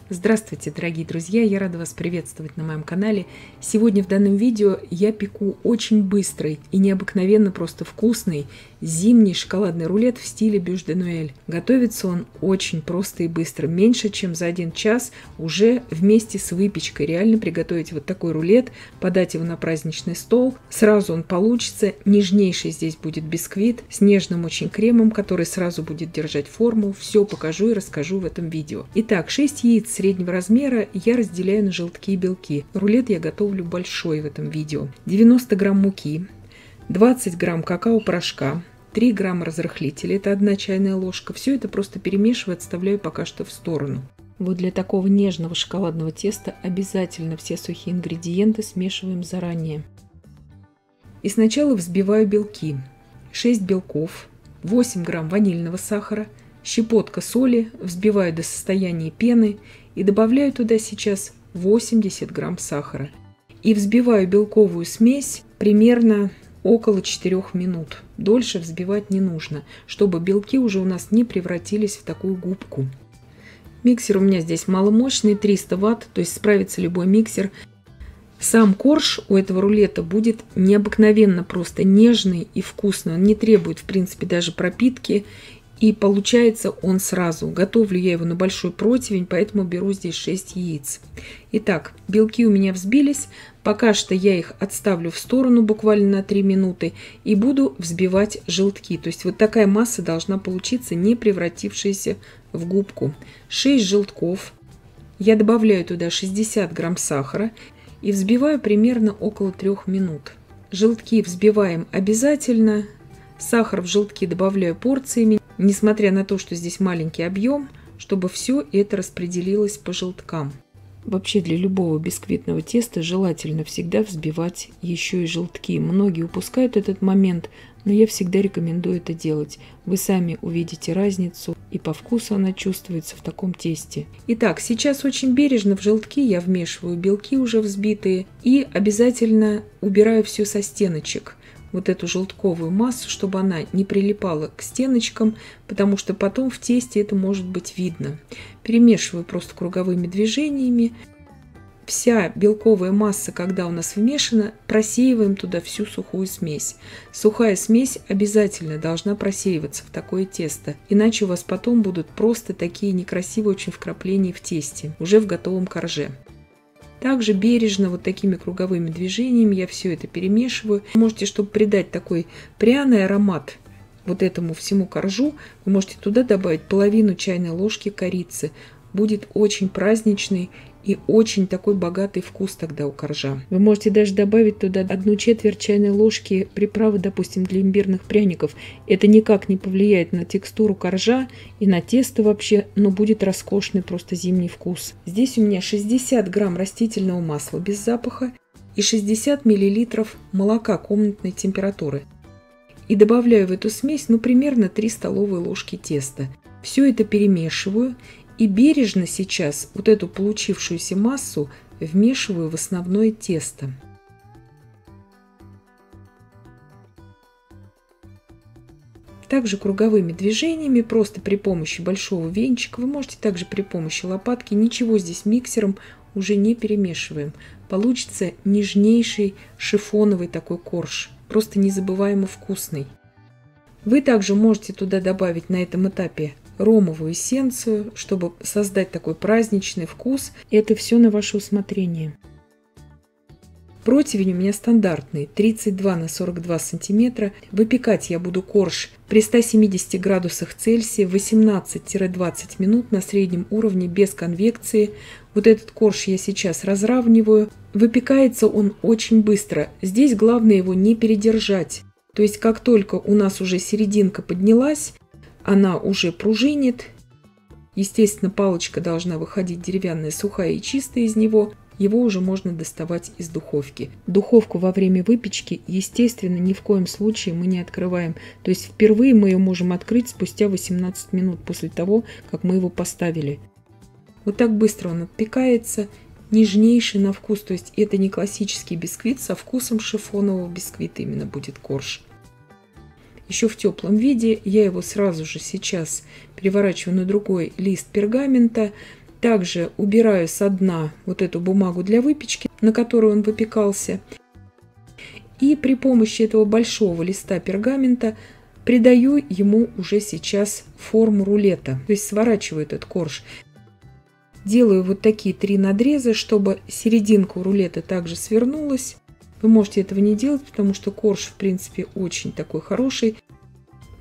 Здравствуйте, дорогие друзья! Я рада вас приветствовать на моем канале. Сегодня в данном видео я пеку очень быстрый и необыкновенно просто вкусный зимний шоколадный рулет в стиле бюш де Нуэль. Готовится он очень просто и быстро. Меньше чем за 1 час уже вместе с выпечкой. Реально приготовить вот такой рулет, подать его на праздничный стол. Сразу он получится. Нежнейший здесь будет бисквит с нежным очень кремом, который сразу будет держать форму. Все покажу и расскажу в этом видео. Итак, 6 яиц среднего размера я разделяю на желтки и белки. Рулет я готовлю большой в этом видео. 90 грамм муки, 20 грамм какао-порошка, 3 грамма разрыхлителя, это 1 чайная ложка. Все это просто перемешиваю, отставляю пока что в сторону. Вот для такого нежного шоколадного теста обязательно все сухие ингредиенты смешиваем заранее. И сначала взбиваю белки. 6 белков, 8 грамм ванильного сахара, щепотка соли, взбиваю до состояния пены и добавляю туда сейчас 80 грамм сахара. И взбиваю белковую смесь примерно около 4 минут. Дольше взбивать не нужно, чтобы белки уже у нас не превратились в такую губку. Миксер у меня здесь маломощный, 300 Вт, то есть справится любой миксер. Сам корж у этого рулета будет необыкновенно просто нежный и вкусный. Он не требует, в принципе, даже пропитки. И получается он сразу. Готовлю я его на большой противень, поэтому беру здесь 6 яиц. Итак, белки у меня взбились. Пока что я их отставлю в сторону буквально на 3 минуты и буду взбивать желтки. То есть вот такая масса должна получиться, не превратившаяся в губку. 6 желтков. Я добавляю туда 60 грамм сахара и взбиваю примерно около 3 минут. Желтки взбиваем обязательно. Сахар в желтки добавляю порциями, несмотря на то, что здесь маленький объем, чтобы все это распределилось по желткам. Вообще для любого бисквитного теста желательно всегда взбивать еще и желтки. Многие упускают этот момент, но я всегда рекомендую это делать. Вы сами увидите разницу, и по вкусу она чувствуется в таком тесте. Итак, сейчас очень бережно в желтки я вмешиваю белки уже взбитые и обязательно убираю все со стеночек. Вот эту желтковую массу, чтобы она не прилипала к стеночкам, потому что потом в тесте это может быть видно. Перемешиваю просто круговыми движениями. Вся белковая масса, когда у нас вмешана, просеиваем туда всю сухую смесь. Сухая смесь обязательно должна просеиваться в такое тесто, иначе у вас потом будут просто такие некрасивые очень вкрапления в тесте, уже в готовом корже. Также бережно вот такими круговыми движениями я все это перемешиваю. Можете, чтобы придать такой пряный аромат вот этому всему коржу, вы можете туда добавить половину чайной ложки корицы. Будет очень праздничный и очень такой богатый вкус тогда у коржа. Вы можете даже добавить туда 1/4 чайной ложки приправы, допустим, для имбирных пряников. Это никак не повлияет на текстуру коржа и на тесто вообще, но будет роскошный просто зимний вкус. Здесь у меня 60 грамм растительного масла без запаха и 60 миллилитров молока комнатной температуры. И добавляю в эту смесь примерно 3 столовые ложки теста. Все это перемешиваю. И бережно сейчас вот эту получившуюся массу вмешиваю в основное тесто. Также круговыми движениями, просто при помощи большого венчика, вы можете также при помощи лопатки, ничего здесь миксером уже не перемешиваем. Получится нежнейший шифоновый такой корж, просто незабываемо вкусный. Вы также можете туда добавить на этом этапе ромовую эссенцию, чтобы создать такой праздничный вкус. И это все на ваше усмотрение. Противень у меня стандартный, 32 на 42 сантиметра. Выпекать я буду корж при 170 градусах Цельсия 18-20 минут на среднем уровне без конвекции. Вот этот корж я сейчас разравниваю. Выпекается он очень быстро. Здесь главное его не передержать. То есть как только у нас уже серединка поднялась, она уже пружинит. Естественно, палочка должна выходить деревянная, сухая и чистая из него. Его уже можно доставать из духовки. Духовку во время выпечки, естественно, ни в коем случае мы не открываем. То есть впервые мы ее можем открыть спустя 18 минут после того, как мы его поставили. Вот так быстро он отпекается. Нежнейший на вкус. То есть это не классический бисквит, со вкусом шифонового бисквита именно будет корж. Еще в теплом виде я его сразу же сейчас переворачиваю на другой лист пергамента. Также убираю со дна вот эту бумагу для выпечки, на которой он выпекался. И при помощи этого большого листа пергамента придаю ему уже сейчас форму рулета. То есть сворачиваю этот корж. Делаю вот такие 3 надреза, чтобы серединка у рулета также свернулась. Вы можете этого не делать, потому что корж, в принципе, очень такой хороший.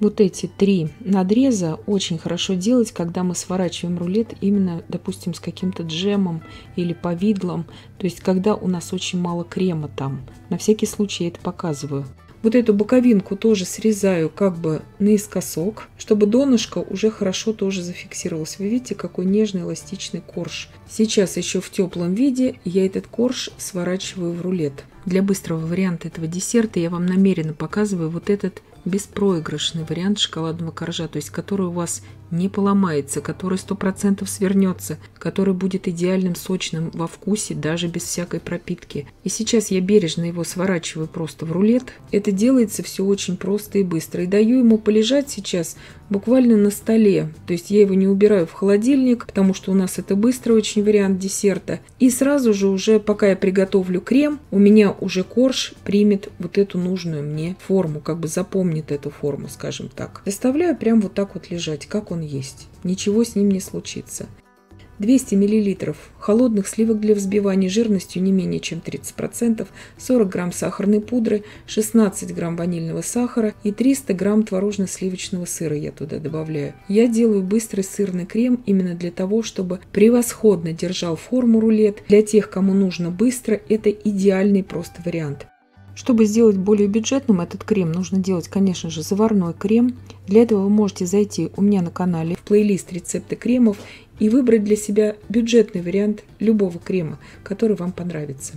Вот эти 3 надреза очень хорошо делать, когда мы сворачиваем рулет именно, допустим, с каким-то джемом или повидлом. То есть, когда у нас очень мало крема там. На всякий случай я это показываю. Вот эту боковинку тоже срезаю как бы наискосок, чтобы донышко уже хорошо тоже зафиксировалось. Вы видите, какой нежный эластичный корж. Сейчас еще в теплом виде я этот корж сворачиваю в рулет. Для быстрого варианта этого десерта я вам намеренно показываю вот этот беспроигрышный вариант шоколадного коржа, то есть который у вас не поломается, который 100% свернется, который будет идеальным, сочным во вкусе, даже без всякой пропитки. И сейчас я бережно его сворачиваю просто в рулет. Это делается все очень просто и быстро. И даю ему полежать сейчас буквально на столе. То есть я его не убираю в холодильник, потому что у нас это быстрый очень вариант десерта. И сразу же уже, пока я приготовлю крем, у меня уже корж примет вот эту нужную мне форму, как бы запомнит эту форму, скажем так. Заставляю прям вот так вот лежать, как он есть. Ничего с ним не случится. 200 мл холодных сливок для взбивания жирностью не менее чем 30%, 40 грамм сахарной пудры, 16 грамм ванильного сахара и 300 грамм творожно-сливочного сыра я туда добавляю. Я делаю быстрый сырный крем именно для того, чтобы превосходно держал форму рулет. Для тех, кому нужно быстро, это идеальный просто вариант. Чтобы сделать более бюджетным этот крем, нужно делать, конечно же, заварной крем. Для этого вы можете зайти у меня на канале в плейлист «Рецепты кремов» и выбрать для себя бюджетный вариант любого крема, который вам понравится.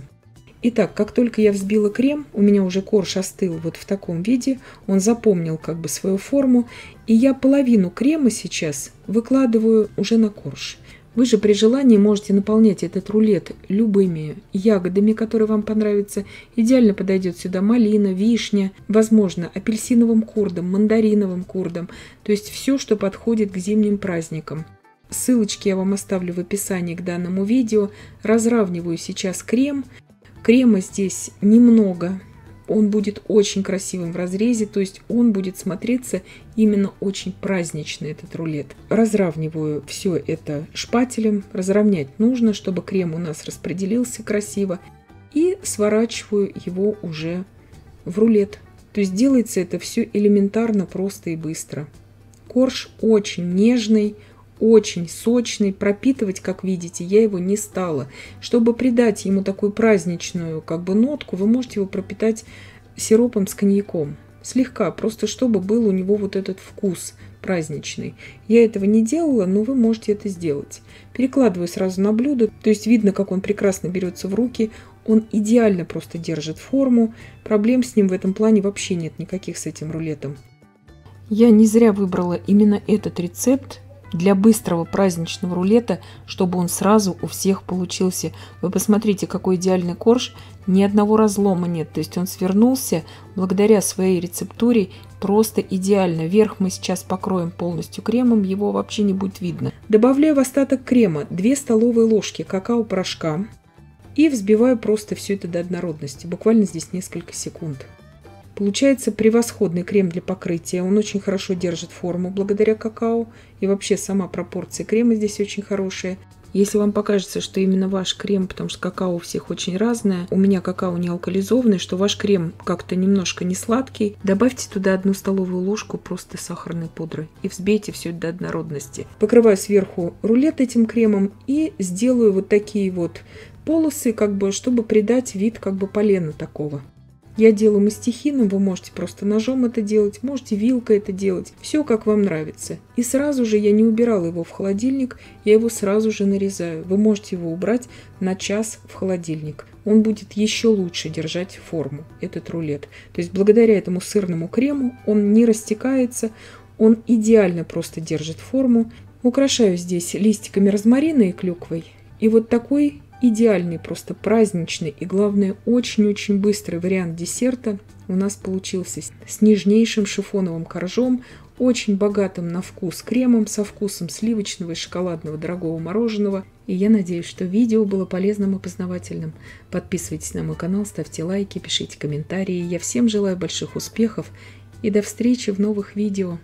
Итак, как только я взбила крем, у меня уже корж остыл вот в таком виде, он запомнил как бы свою форму, и я половину крема сейчас выкладываю уже на корж. Вы же при желании можете наполнять этот рулет любыми ягодами, которые вам понравятся. Идеально подойдет сюда малина, вишня, возможно, апельсиновым курдом, мандариновым курдом. То есть все, что подходит к зимним праздникам. Ссылочки я вам оставлю в описании к данному видео. Разравниваю сейчас крем. Крема здесь немного. Он будет очень красивым в разрезе, то есть он будет смотреться именно очень празднично, этот рулет. Разравниваю все это шпателем. Разровнять нужно, чтобы крем у нас распределился красиво. И сворачиваю его уже в рулет. То есть делается это все элементарно, просто и быстро. Корж очень нежный, очень сочный. Пропитывать, как видите, я его не стала. Чтобы придать ему такую праздничную как бы нотку, вы можете его пропитать сиропом с коньяком. Слегка, просто чтобы был у него вот этот вкус праздничный. Я этого не делала, но вы можете это сделать. Перекладываю сразу на блюдо. То есть видно, как он прекрасно берется в руки. Он идеально просто держит форму. Проблем с ним в этом плане вообще нет никаких с этим рулетом. Я не зря выбрала именно этот рецепт для быстрого праздничного рулета, чтобы он сразу у всех получился. Вы посмотрите, какой идеальный корж, ни одного разлома нет, то есть он свернулся благодаря своей рецептуре просто идеально. Верх мы сейчас покроем полностью кремом, его вообще не будет видно. Добавляю в остаток крема 2 столовые ложки какао-порошка и взбиваю просто все это до однородности, буквально здесь несколько секунд. Получается превосходный крем для покрытия. Он очень хорошо держит форму благодаря какао. И вообще сама пропорция крема здесь очень хорошая. Если вам покажется, что именно ваш крем, потому что какао у всех очень разное, у меня какао не алкализованный, что ваш крем как-то немножко не сладкий, добавьте туда 1 столовую ложку просто сахарной пудры и взбейте все это до однородности. Покрываю сверху рулет этим кремом и сделаю вот такие вот полосы, как бы, чтобы придать вид как бы полена такого. Я делаю мастихином, вы можете просто ножом это делать, можете вилкой это делать, все как вам нравится. И сразу же я не убирала его в холодильник, я его сразу же нарезаю. Вы можете его убрать на час в холодильник. Он будет еще лучше держать форму, этот рулет. То есть благодаря этому сырному крему он не растекается, он идеально просто держит форму. Украшаю здесь листиками розмарина и клюквой. И вот такой идеальный, просто праздничный и, главное, очень-очень быстрый вариант десерта у нас получился с нежнейшим шифоновым коржом. очень богатым на вкус кремом со вкусом сливочного и шоколадного дорогого мороженого. И я надеюсь, что видео было полезным и познавательным. Подписывайтесь на мой канал, ставьте лайки, пишите комментарии. Я всем желаю больших успехов и до встречи в новых видео.